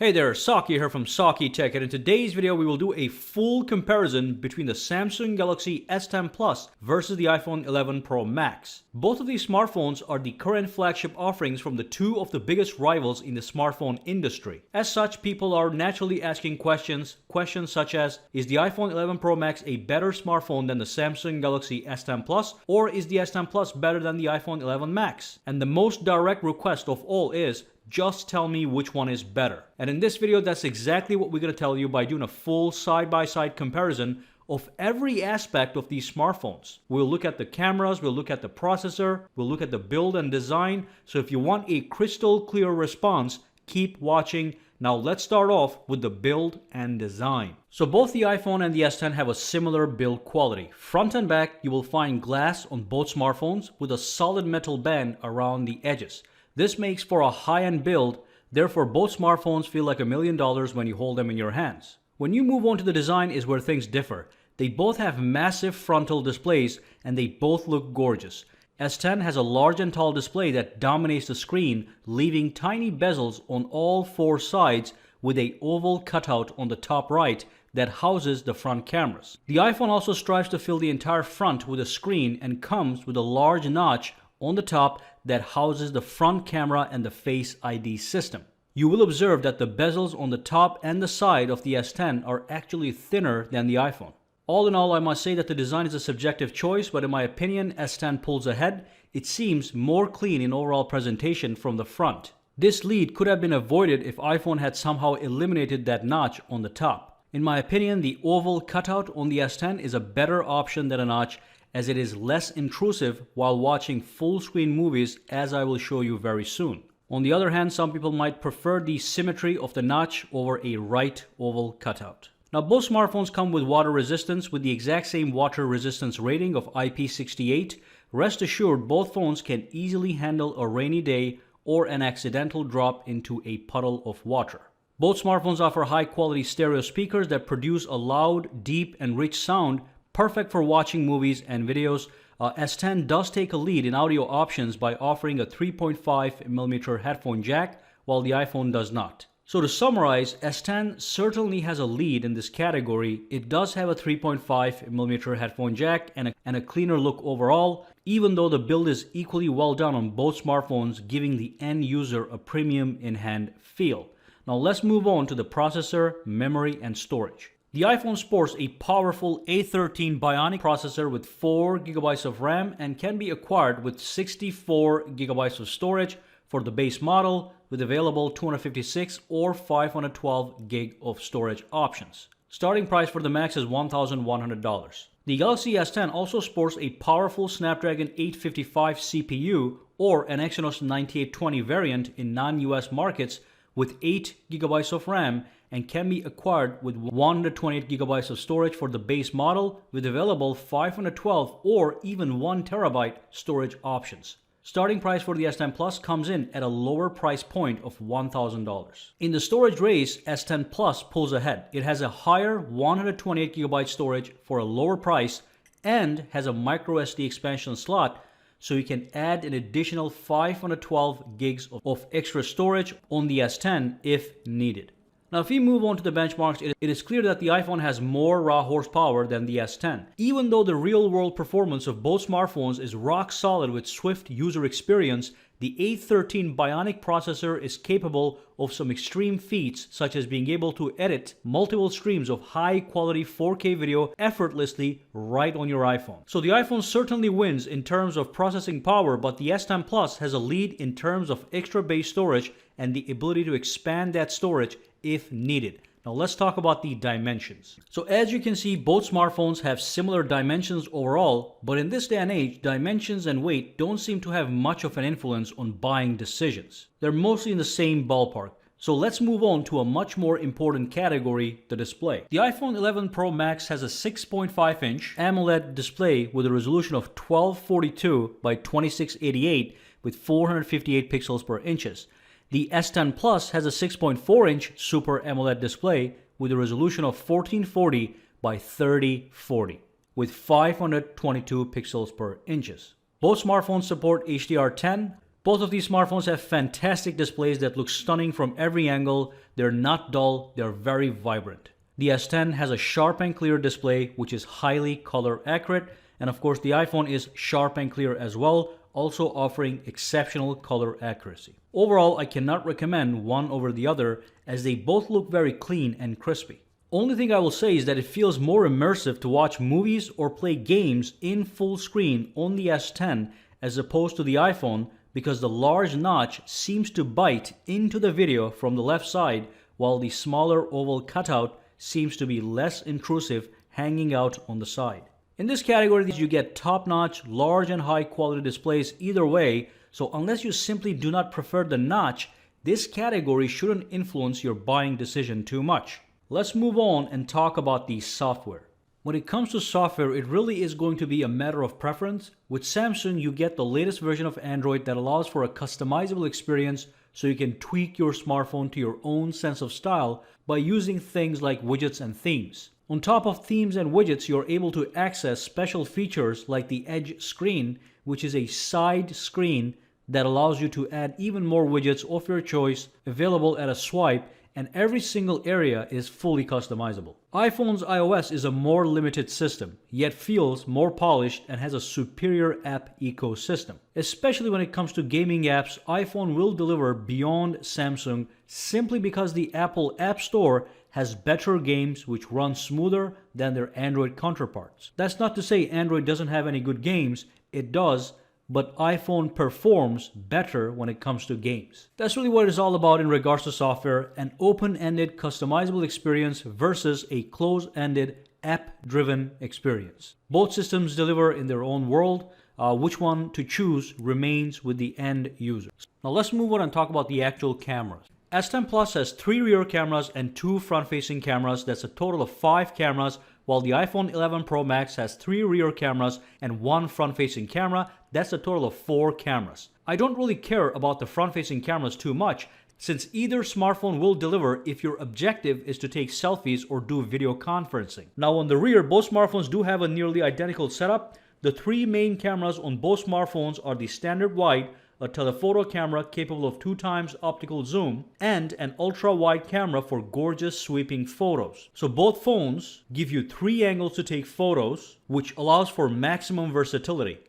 Hey there, Saki here from Saki Tech, and in today's video we will do a full comparison between the Samsung Galaxy S10 Plus versus the iPhone 11 Pro Max. Both of these smartphones are the current flagship offerings from the two of the biggest rivals in the smartphone industry. As such, people are naturally asking questions such as, is the iPhone 11 Pro Max a better smartphone than the Samsung Galaxy S10 Plus, or is the S10 Plus better than the iPhone 11 Max? And the most direct request of all is, just tell me which one is better. And in this video, that's exactly what we're going to tell you by doing a full side-by-side comparison of every aspect of these smartphones. We'll look at the cameras, we'll look at the processor, we'll look at the build and design. So if you want a crystal clear response, keep watching. Now let's start off with the build and design. So both the iPhone and the S10 have a similar build quality. Front and back, you will find glass on both smartphones with a solid metal band around the edges. This makes for a high-end build, therefore both smartphones feel like $1 million when you hold them in your hands. When you move on to the design is where things differ. They both have massive frontal displays and they both look gorgeous. S10 has a large and tall display that dominates the screen, leaving tiny bezels on all four sides with a oval cutout on the top right that houses the front cameras. The iPhone also strives to fill the entire front with a screen and comes with a large notch on the top that houses the front camera and the Face ID system. You will observe that the bezels on the top and the side of the S10 are actually thinner than the iPhone. All in all, I must say that the design is a subjective choice, but in my opinion, S10 pulls ahead. It seems more clean in overall presentation from the front. This lead could have been avoided if iPhone had somehow eliminated that notch on the top. In my opinion, the oval cutout on the S10 is a better option than a notch, as it is less intrusive while watching full screen movies, as I will show you very soon. On the other hand, some people might prefer the symmetry of the notch over a right oval cutout. Now both smartphones come with water resistance with the exact same water resistance rating of IP68. Rest assured, both phones can easily handle a rainy day or an accidental drop into a puddle of water. Both smartphones offer high quality stereo speakers that produce a loud, deep and rich sound, perfect for watching movies and videos. S10 does take a lead in audio options by offering a 3.5mm headphone jack, while the iPhone does not. So to summarize, S10 certainly has a lead in this category. It does have a 3.5mm headphone jack and a cleaner look overall, even though the build is equally well done on both smartphones, giving the end user a premium in-hand feel. Now let's move on to the processor, memory and storage. The iPhone sports a powerful A13 Bionic processor with 4GB of RAM and can be acquired with 64GB of storage for the base model, with available 256 or 512GB of storage options. Starting price for the Max is $1,100. The Galaxy S10 also sports a powerful Snapdragon 855 CPU or an Exynos 9820 variant in non-US markets with 8GB of RAM and can be acquired with 128GB of storage for the base model, with available 512 or even 1TB storage options. Starting price for the S10 Plus comes in at a lower price point of $1,000. In the storage race, S10 Plus pulls ahead. It has a higher 128GB storage for a lower price and has a microSD expansion slot, so you can add an additional 512 gigs of extra storage on the S10 if needed. Now if we move on to the benchmarks, it is clear that the iPhone has more raw horsepower than the S10. Even though the real-world performance of both smartphones is rock solid with swift user experience, the A13 Bionic processor is capable of some extreme feats, such as being able to edit multiple streams of high-quality 4K video effortlessly right on your iPhone. So the iPhone certainly wins in terms of processing power, but the S10 Plus has a lead in terms of extra base storage and the ability to expand that storage if needed. Now let's talk about the dimensions. So as you can see, both smartphones have similar dimensions overall, but in this day and age, dimensions and weight don't seem to have much of an influence on buying decisions. They're mostly in the same ballpark. So let's move on to a much more important category, the display. The iPhone 11 Pro Max has a 6.5-inch AMOLED display with a resolution of 1242 by 2688 with 458 pixels per inches. The S10 Plus has a 6.4-inch Super AMOLED display with a resolution of 1440 by 3040 with 522 pixels per inches. Both smartphones support HDR10, Both of these smartphones have fantastic displays that look stunning from every angle. They're not dull, they're very vibrant. The S10 has a sharp and clear display which is highly color accurate, and of course the iPhone is sharp and clear as well, also offering exceptional color accuracy. Overall, I cannot recommend one over the other as they both look very clean and crispy. Only thing I will say is that it feels more immersive to watch movies or play games in full screen on the S10 as opposed to the iPhone, because the large notch seems to bite into the video from the left side, while the smaller oval cutout seems to be less intrusive, hanging out on the side. In this category, you get top-notch, large and high-quality displays either way, so unless you simply do not prefer the notch, this category shouldn't influence your buying decision too much. Let's move on and talk about the software. When it comes to software, it really is going to be a matter of preference. With Samsung, you get the latest version of Android that allows for a customizable experience so you can tweak your smartphone to your own sense of style by using things like widgets and themes. On top of themes and widgets, you're able to access special features like the Edge screen, which is a side screen that allows you to add even more widgets of your choice available at a swipe, and every single area is fully customizable. iPhone's iOS is a more limited system, yet feels more polished and has a superior app ecosystem. Especially when it comes to gaming apps, iPhone will deliver beyond Samsung simply because the Apple App Store has better games which run smoother than their Android counterparts. That's not to say Android doesn't have any good games, it does, but iPhone performs better when it comes to games. That's really what it's all about in regards to software: an open-ended customizable experience versus a closed-ended app-driven experience. Both systems deliver in their own world. Which one to choose remains with the end user. Now let's move on and talk about the actual cameras. S10 Plus has 3 rear cameras and 2 front-facing cameras. That's a total of 5 cameras, while the iPhone 11 Pro Max has 3 rear cameras and 1 front-facing camera. That's a total of 4 cameras. I don't really care about the front-facing cameras too much, since either smartphone will deliver if your objective is to take selfies or do video conferencing. Now on the rear, both smartphones do have a nearly identical setup. The 3 main cameras on both smartphones are the standard wide, a telephoto camera capable of 2x optical zoom, and an ultra-wide camera for gorgeous sweeping photos. So both phones give you 3 angles to take photos, which allows for maximum versatility.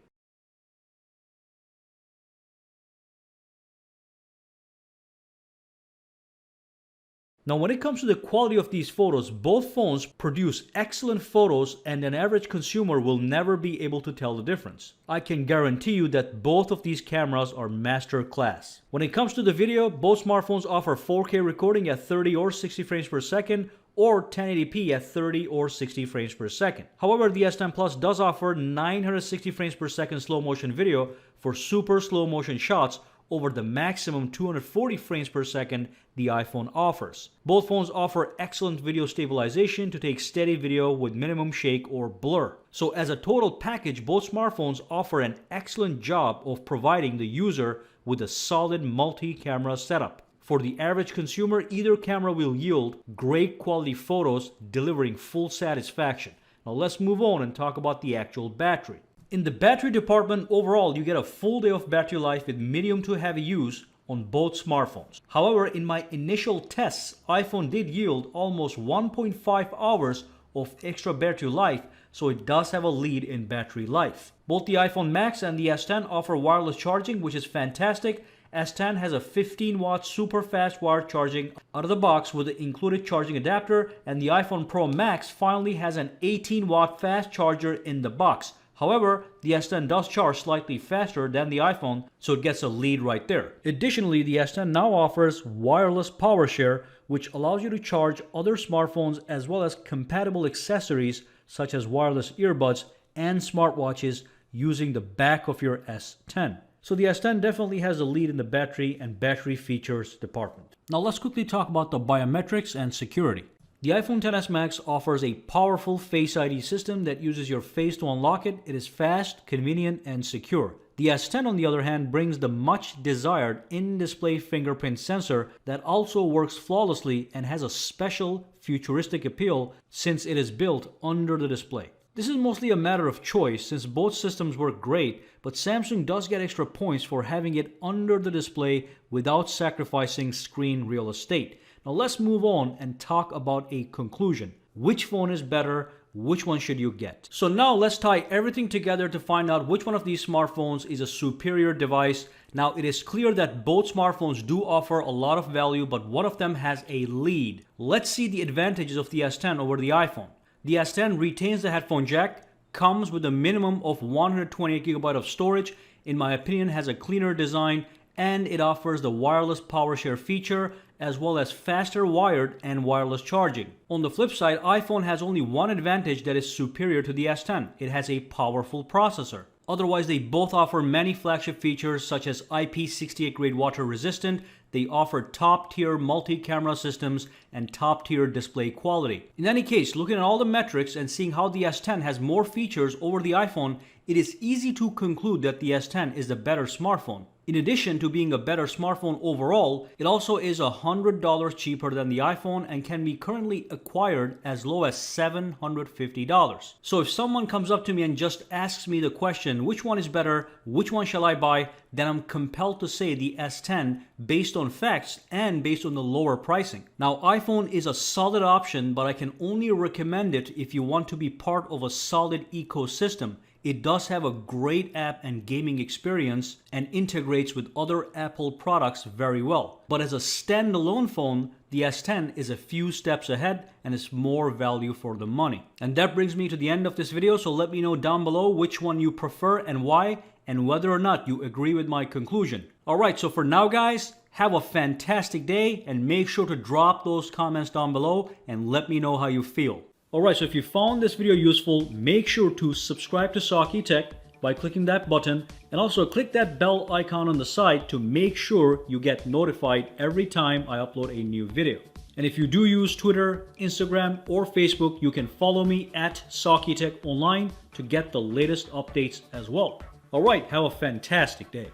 Now when it comes to the quality of these photos, both phones produce excellent photos and an average consumer will never be able to tell the difference. I can guarantee you that both of these cameras are master class. When it comes to the video, both smartphones offer 4K recording at 30 or 60 frames per second or 1080p at 30 or 60 frames per second. However, the S10 Plus does offer 960 frames per second slow motion video for super slow motion shots over the maximum 240 frames per second the iPhone offers. Both phones offer excellent video stabilization to take steady video with minimum shake or blur. So as a total package, both smartphones offer an excellent job of providing the user with a solid multi-camera setup. For the average consumer, either camera will yield great quality photos, delivering full satisfaction. Now let's move on and talk about the actual battery. In the battery department, overall, you get a full day of battery life with medium to heavy use on both smartphones. However, in my initial tests, iPhone did yield almost 1.5 hours of extra battery life, so it does have a lead in battery life. Both the iPhone Max and the S10 offer wireless charging, which is fantastic. S10 has a 15-watt super fast wired charging out of the box with the included charging adapter, and the iPhone Pro Max finally has an 18-watt fast charger in the box. However, the S10 does charge slightly faster than the iPhone, so it gets a lead right there. Additionally, the S10 now offers wireless power share, which allows you to charge other smartphones as well as compatible accessories such as wireless earbuds and smartwatches using the back of your S10. So the S10 definitely has a lead in the battery and battery features department. Now let's quickly talk about the biometrics and security. The iPhone XS Max offers a powerful Face ID system that uses your face to unlock it. It is fast, convenient, and secure. The S10, on the other hand, brings the much desired in-display fingerprint sensor that also works flawlessly and has a special futuristic appeal since it is built under the display. This is mostly a matter of choice since both systems work great, but Samsung does get extra points for having it under the display without sacrificing screen real estate. Now let's move on and talk about a conclusion. Which phone is better? Which one should you get? So now let's tie everything together to find out which one of these smartphones is a superior device. Now it is clear that both smartphones do offer a lot of value, but one of them has a lead. Let's see the advantages of the S10 over the iPhone. The S10 retains the headphone jack, comes with a minimum of 128GB of storage, in my opinion has a cleaner design, and it offers the wireless power share feature as well as faster wired and wireless charging. On the flip side, iPhone has only one advantage that is superior to the S10. It has a powerful processor. Otherwise, they both offer many flagship features such as IP68 grade water resistant. They offer top-tier multi-camera systems and top-tier display quality. In any case, looking at all the metrics and seeing how the S10 has more features over the iPhone, it is easy to conclude that the S10 is the better smartphone. In addition to being a better smartphone overall, it also is $100 cheaper than the iPhone and can be currently acquired as low as $750. So if someone comes up to me and just asks me the question, which one is better, which one shall I buy, then I'm compelled to say the S10 based on facts and based on the lower pricing. Now, iPhone is a solid option, but I can only recommend it if you want to be part of a solid ecosystem. It does have a great app and gaming experience and integrates with other Apple products very well. But as a standalone phone, the S10 is a few steps ahead and is more value for the money. And that brings me to the end of this video, so let me know down below which one you prefer and why, and whether or not you agree with my conclusion. Alright, so for now guys, have a fantastic day and make sure to drop those comments down below and let me know how you feel. Alright, so if you found this video useful, make sure to subscribe to Saki Tech by clicking that button, and also click that bell icon on the side to make sure you get notified every time I upload a new video. And if you do use Twitter, Instagram, or Facebook, you can follow me at Saki Tech Online to get the latest updates as well. Alright, have a fantastic day.